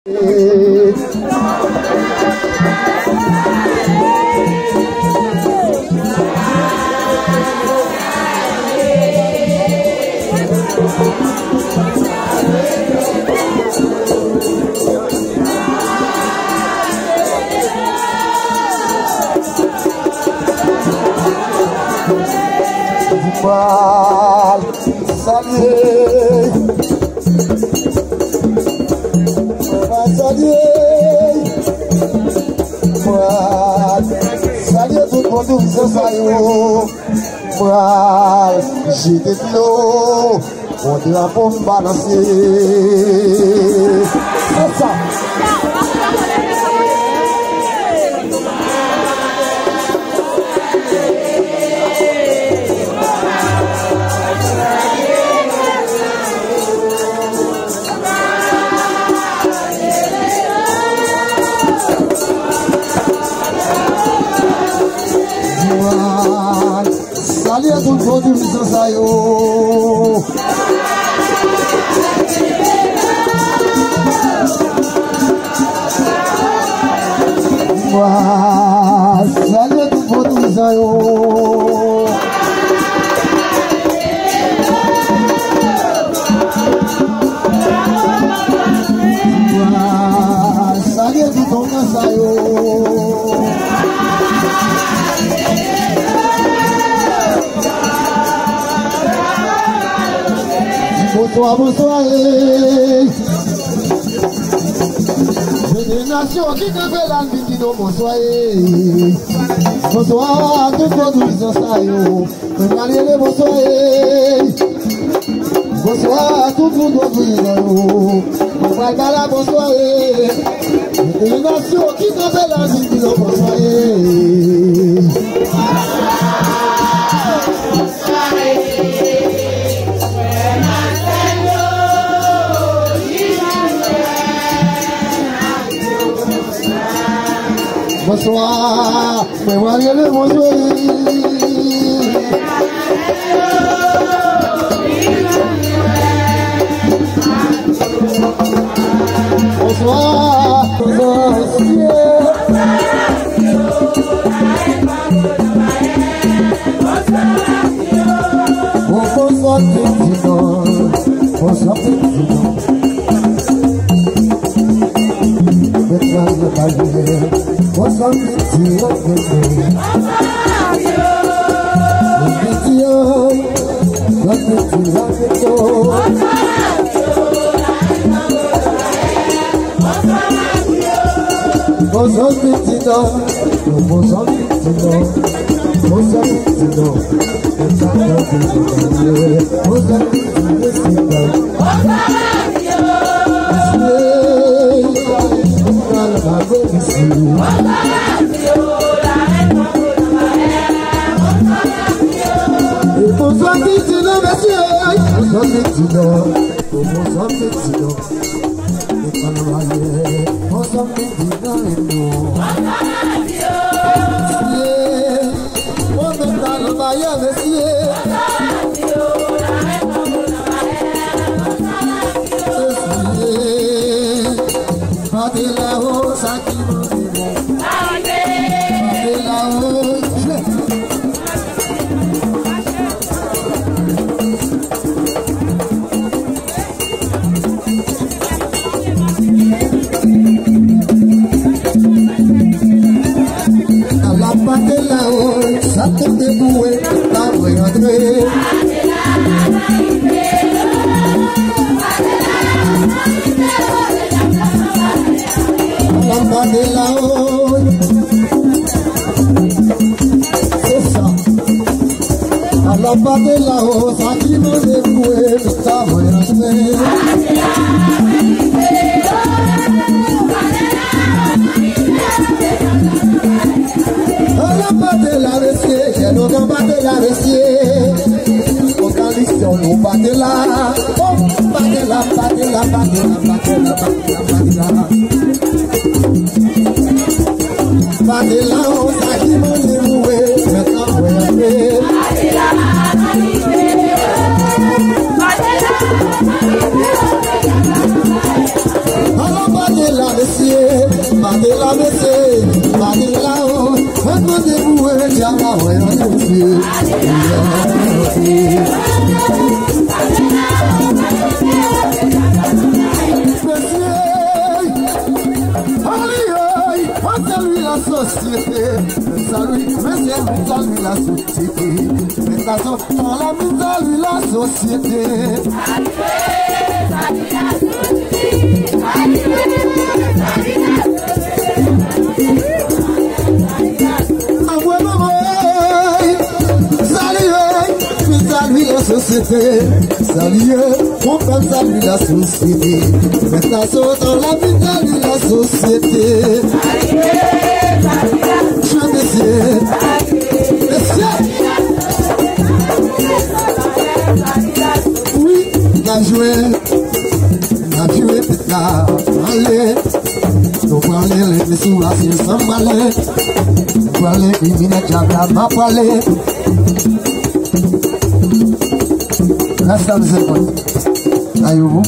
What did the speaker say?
Salut tout le monde, vous saiu. J'étais de l'eau, on dit la bombe balancer. C'est ça. Salut tout le monde, vous saiu. Salut tout le monde, vous saiu. Salut tout le monde, vous saiu. Bonsoir, bonsoir. C'est des nations qui te fait la vie, bonsoir. Bonsoir à tout le monde, bonsoir. Bonsoir à tout le monde, bonsoir. C'est des nations qui te fait la vie, bonsoir. Bonsoir, mais voyez le bonjour. Bonsoir, bonsoir, messieurs, battez la messieurs, battez là-haut, répondez-vous et diamant, ouais, on est vieux. Société, salut, monsieur, salut la société. Mais ça sort dans la mise, salut la société. Salut la société, salut, on peut saluer la société. Mais ça sort dans la mise, salut la société. Oui, on a joué là, allez, nous parler les sous la s'il s'en balait, nous parler une minute j'avais ma parler. Là ça me c'est bon, aïe vous.